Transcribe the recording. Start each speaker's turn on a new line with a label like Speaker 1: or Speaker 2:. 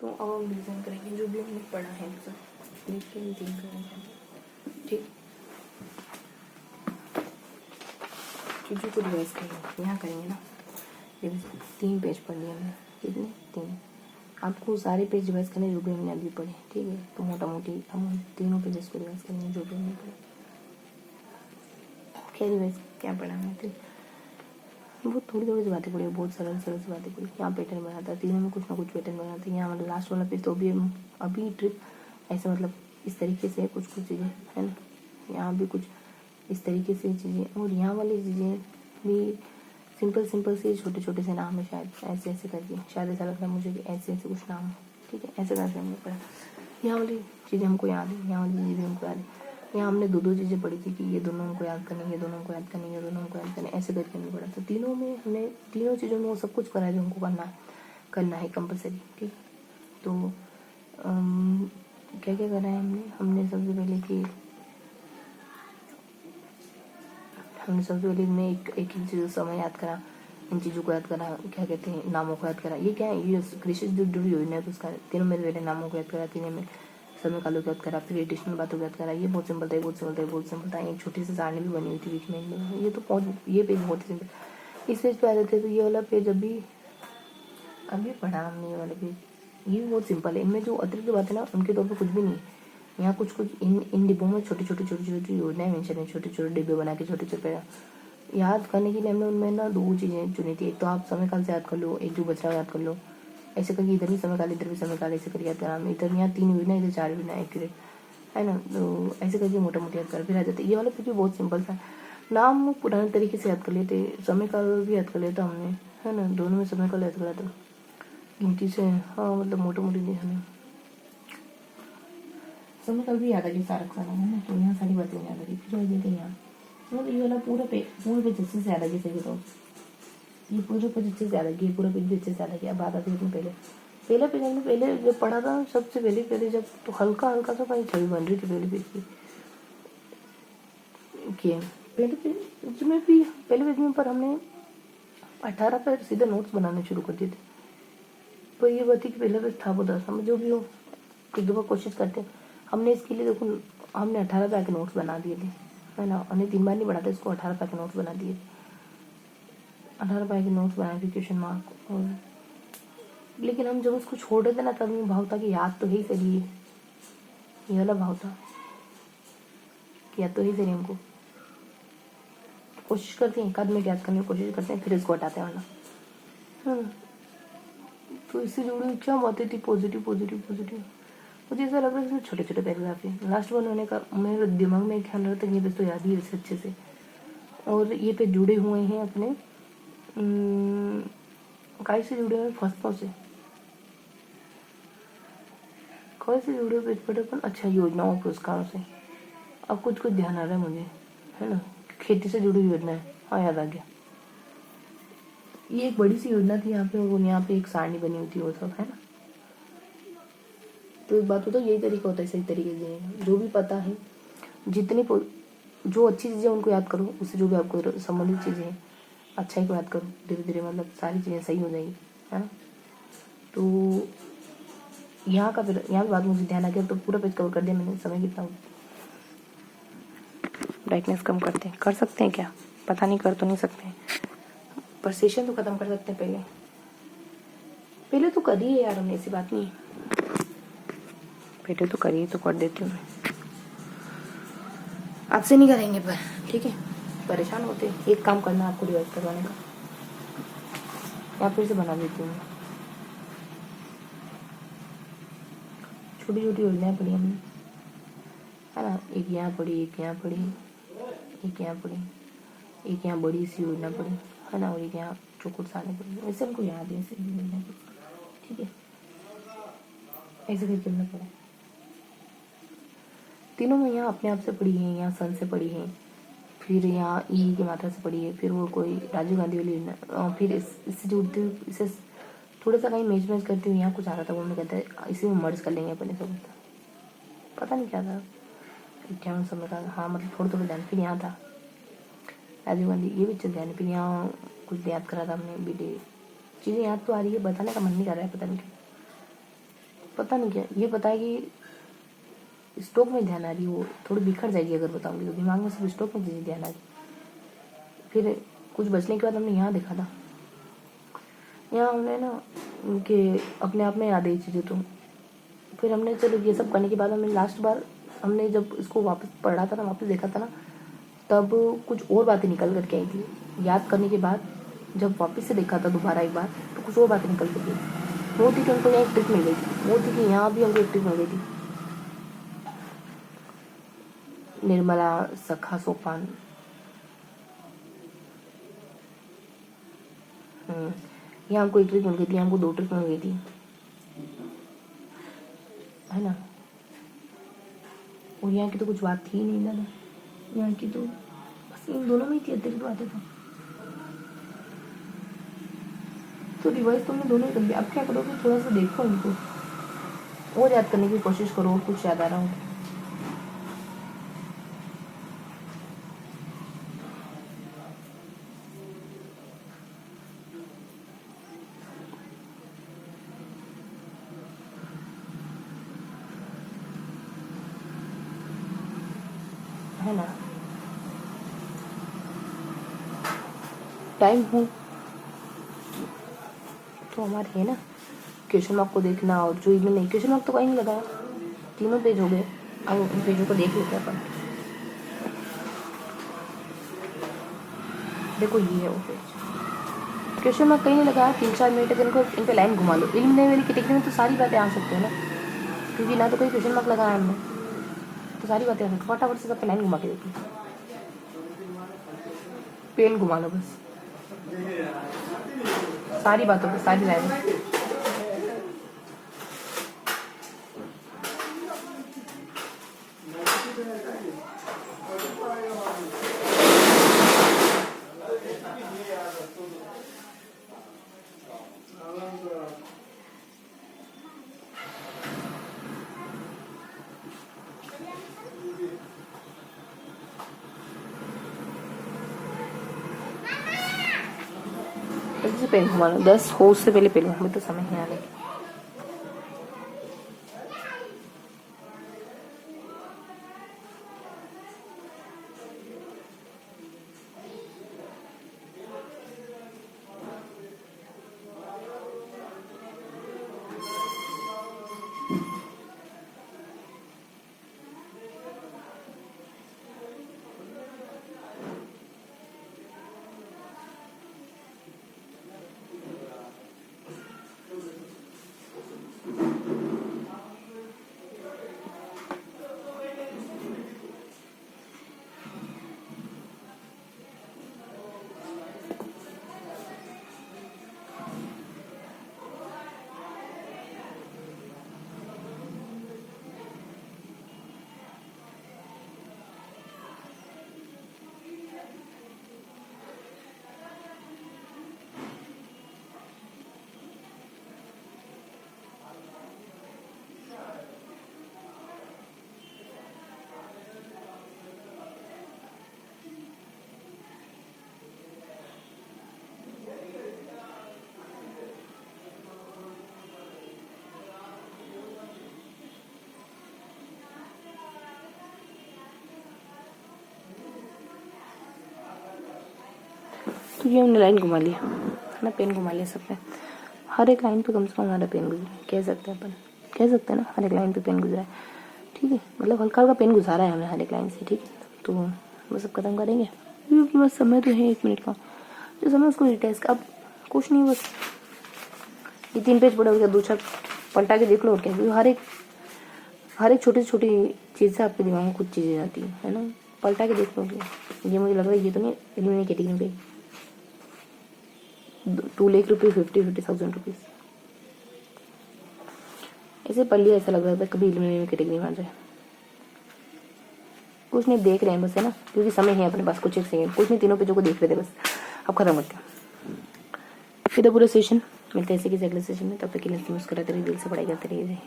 Speaker 1: तो अब हम रिविजन करेंगे जो भी हमने पढ़ा है सब देख के रिविजन करेंगे। ठीक, चीज़ों को रिवाइज करेंगे, यहाँ करेंगे ना। रिविजन 3 पेज पढ़ लिए हमने, कितने 3। आपको सारे पेज रिवाइज करने जो भी हमने अभी पढ़े, ठीक है। तो मोटा मोटी हम तीनों पेजेस को रिवाइज करेंगे जो भी हमने पढ़े। क्या रिवाइज क्या पढ़ा हमने? ठीक, बहुत थोड़ी थोड़ी सी बातें पढ़ी, बहुत सरल सरल सी बातें पढ़ी। यहाँ पैटर्न बनाता है, तीनों में कुछ ना कुछ पैटर्न बनाते हैं। यहाँ मतलब लास्ट वाला पेज तो अभी ट्रिक ऐसे मतलब इस तरीके से कुछ कुछ चीज़ें है ना। यहाँ भी कुछ इस तरीके से चीज़ें, और यहाँ वाली चीज़ें भी सिंपल सिंपल से छोटे छोटे से नाम है शायद, ऐसे ऐसे करके शायद ऐसा लगता है मुझे कि ऐसे ऐसे कुछ नाम है, ठीक है। ऐसे करके हमने पढ़ा। यहाँ वाली चीज़ें हमको याद है, यहाँ वाली चीज़ें भी हमको याद है। यहाँ हमने दो चीज़ें पढ़ी थी कि ये दोनों हमको याद करनी, ये दोनों हमको याद करनी, ये दोनों हमको याद करनी, ऐसे करके हमने पढ़ा। तो तीनों में हमने तीनों चीज़ों में वो सब कुछ करा है जो हमको करना है कंपलसरी, ठीक। तो क्या क्या करा है हमने सबसे पहले मैं एक चीज़ समय याद करा, इन चीज़ों को याद करा, क्या कहते हैं, नामों को याद करा। ये क्या है, ये कृषि जो जुड़ी योजना है, तो उसका तीनों में पहले नामों को याद करा, तीनों में समय कालों को याद करा, फिर एडिशनल बातों को याद करा। ये बहुत सिंपल था, बहुत सिंपल था। एक छोटी सी सारणी भी बनी हुई थी बीच में। ये पेज बहुत ही सिंपल। इस पेज पे आ रहे थे, तो ये वाला पेज अभी पढ़ा हमने। ये वाला पेज ये भी बहुत सिंपल है। इनमें जो अतिरिक्त बातें ना, उनके तौर पर कुछ भी नहीं है। यहाँ कुछ इन डिब्बों में छोटी छोटी योजनाएं मेंशन है, छोटे छोटे डिब्बे बना के छोटे छोटे याद करने के लिए हमने उनमें ना 2 चीज़ें चुनी थी। एक तो आप समय काल से याद कर लो, एक जो बच रहा याद कर लो। ऐसे करके इधर भी समय काल, इधर भी समय काल, ऐसे करके याद करा। इधर यहाँ 3 योजना, इधर 4 योजना एक्यूरेट है ना। तो ऐसे करके मोटा मोटी याद कर फिर आ जाते। ये वाला पेज भी बहुत सिंपल था। नाम पुराने तरीके से याद कर लेते, समय काल भी याद कर लेता हमने, है ना। दोनों में समय काल याद करा था गिनती से। हाँ मतलब मोटा मोटी हमें समय काल भी याद आ गई सारा खाना, है ना। तो यहाँ सारी बातें याद आ गई। फिर देते यहाँ मतलब ये वाला पूरा पेज अच्छे से याद आ गया। सही बताओ, ये पूरा पेज अच्छे से याद आ गया, पूरा पेज भी अच्छे से याद आ गया। अब बात आती है अपने पहला पेज हमने पहले जब पढ़ा था, सबसे पहले जब तो हल्का सा कहीं छवि बन रही थी पहले पेज की। पहले पेज में पर हमने 18 पर सीधे नोट्स बनाने शुरू कर दिए थे। पर ये बात है कि पहले पेज था वो 10, हम जो भी हो एक दो बार कोशिश करते हैं। हमने इसके लिए देखो हमने 18 पे आके नोट्स बना दिए थे, है ना। हमने 3 बार नहीं बढ़ाते इसको, 18 पे आके नोट्स बना दिए। 18 पे आके नोट्स बनाए थे, क्वेश्चन मार्क। और लेकिन हम जब उसको छोड़ रहे थे ना, तब ये भाव था कि याद तो है ही सही है। ये वाला भाव था कि याद तो है ही सही। हमको कोशिश करते हैं, एक आध में याद करने की कोशिश करते हैं, फिर इसको हटाते हैं वाला। तो इससे जुड़ी क्या बातें थी, पॉजिटिव। मुझे ऐसा लग रहा है इसमें छोटे छोटे पैराग्राफ है। लास्ट वन होने का मेरे दिमाग में ख्याल रहता है, ये पेज तो याद ही है अच्छे से। और ये पेज जुड़े हुए हैं अपने काय से जुड़े हुए, फस्तों से। काय से जुड़े हुए पेज पढ़े अपन, अच्छा योजनाओं पुरस्कारों से। अब कुछ ध्यान आ रहा है मुझे, है ना। खेती से जुड़ी योजना है, हाँ याद आ गया। ये एक बड़ी सी योजना थी यहाँ पे, और यहाँ पे एक सारणी बनी हुई थी, वो सब है ना। तो एक बात होता है, यही तरीका होता है सही तरीके से। जो भी पता है, जो अच्छी चीज़ें उनको याद करो, उससे जो भी आपको संबंधित चीज़ें हैं अच्छाई को याद करो। धीरे धीरे मतलब सारी चीज़ें सही हो जाएगी, है ना। तो यहाँ भी बात मुझे ध्यान आ गया। तो पूरा पेज कवर कर दिया मैंने। समय कितना, ब्राइटनेस कम कर सकते हैं क्या, पता नहीं, कर तो नहीं सकते, पर सेशन तो खत्म कर सकते हैं। पहले तो करिए यार, हमने ऐसी बात नहीं, पहले तो करिए, तो कर देती हूँ मैं। आज से नहीं करेंगे पर ठीक है, परेशान होते। एक काम करना आपको रिवाइज करवाने का, या फिर से बना देती हूँ। छोटी छोटी योजनाएं पढ़ी हमने, है ना। एक यहाँ पढ़ी, एक यहाँ पढ़ी, एक यहाँ पढ़ी, एक यहाँ बड़ी सी योजना पढ़ी, है ना। और एक यहाँ चौकुट साने पढ़ी। वैसे हमको याद है ऐसे योजना, ठीक है। ऐसे करके हमने पढ़ा। तीनों में यहाँ अपने आप से पढ़ी है, यहाँ सन से पढ़ी है, फिर यहाँ ई की मात्रा से पढ़ी है, फिर वो कोई राजीव गांधी वाली योजना, फिर इससे जुड़ते हुए इसे थोड़ा सा कहीं मैच करते हुए यहाँ कुछ आ रहा था, वो मैं कहता है इसी में मर्ज कर लेंगे अपने सब। पता नहीं क्या था, 51 समय का, हाँ मतलब थोड़ा ध्यान। फिर यहाँ था राजीव गांधी, ये भी चल ध्यान। फिर यहाँ कुछ याद करा था हमने, बीटे चीज़ें याद तो आ रही है, बताने का मन नहीं कर रहा है, पता नहीं क्यों। पता नहीं क्या, ये पता है कि स्टोक में ध्यान आ रही, वो थोड़ी बिखर जाएगी अगर बताऊंगी तो, दिमाग में सिर्फ स्टोक में चीज़ें ध्यान आ रही। फिर कुछ बचने के बाद हमने यहाँ देखा था, यहाँ हमने ना उनके अपने आप में याद आई चीज़ें। तो फिर हमने चलो ये सब करने के बाद हमने लास्ट बार हमने जब इसको वापस पढ़ा था ना, वापस देखा था ना, तब कुछ और बातें निकल करके आई थी। याद करने के बाद जब वापस से देखा था दोबारा एक बार, तो कुछ और बातें निकल के गई। वो थी कि उनको यहाँ एक ट्रिक मिल गई थी, वो थी कि यहाँ भी हमको एक ट्रिक मिल गई थी। निर्मला, सखा, सोपान, यहाँ हमको एक ट्रिक मिल गई थी, हमको 2 ट्रिक मिल गई थी, है ना। और यहाँ की तो कुछ बात थी ही नहीं ना, यहाँ की तो बस इन दोनों में ही थी, अतिरिक्त बातें तो रिवाइज तुमने दोनों ही कर लिया। अब क्या करोगे, थोड़ा सा देखो उनको और याद करने की कोशिश करो, और कुछ याद आ रहा हो। है ना, टाइम हो तो हमारे है ना क्वेश्चन मार्क को देखना, और जो ईमेल नहीं, क्वेश्चन मार्क तो कहीं नहीं लगाया, 3 पेज हो गए। अब उन पेजों को देख लेते हैं अपन। देखो ये है वो पेज, क्वेश्चन मार्क कहीं नहीं लगाया, 3-4 मिनट अगर इनको इन पे लाइन घुमा लो। इल्म नई वाली कैटेगरी में तो सारी बातें आ सकती है ना, क्योंकि ना तो कोई क्वेश्चन मार्क लगाया हमने, तो सारी बातें आ सकती। फटाफट से सब पे लाइन घुमा के देख लो, पेन घुमा लो बस, सारी बातों पे सारी लाइन। जल्दी से पेन घुमा लो, 10 हो उससे पहले पेन घुमा, तो समय है आने। तो ये हमने लाइन घुमा लिया है ना, पेन घुमा लिया सब पे, हर एक लाइन पे कम से कम हमारा पेन गुजरा, कह सकते हैं अपन, कह सकते हैं ना, हर एक लाइन पे पेन गुजरा है। ठीक है, मतलब हल्का हल्का पेन गुजारा है हमने हर एक लाइन से। ठीक है, तो वो सब खत्म करेंगे, क्योंकि बस समय तो है 1 मिनट का, जो समय उसको रिटेस्ट का, अब कुछ नहीं, बस ये 3 पेज पड़े, उसका 2-4 पलटा के देख लो और क्या, क्योंकि हर एक छोटी छोटी चीज़ से आपके दिमाग में कुछ चीज़ें आती है ना, पलटा के देख लो। ये मुझे लग रहा है ये तो नहीं एलिमिनेट कैटेगरी पे 2 लाख रुपये, 50,000 रुपीज़ ऐसे पढ़ लिया, ऐसा लग रहा था कभी एलिमिनेट कैटेगरी में आ जाए। कुछ नहीं, देख रहे हैं बस, है ना, क्योंकि समय है अपने पास, कुछ एक सेकंड, कुछ नहीं, 3 पेजों को देख रहे थे बस। अब खत्म करते हैं फिर पूरा सेशन, मिलते हैं ऐसे किसी अगले सेशन में, तब तक के लिए मुस्कुराते रहिए, दिल से पढ़ाई करते रहिए।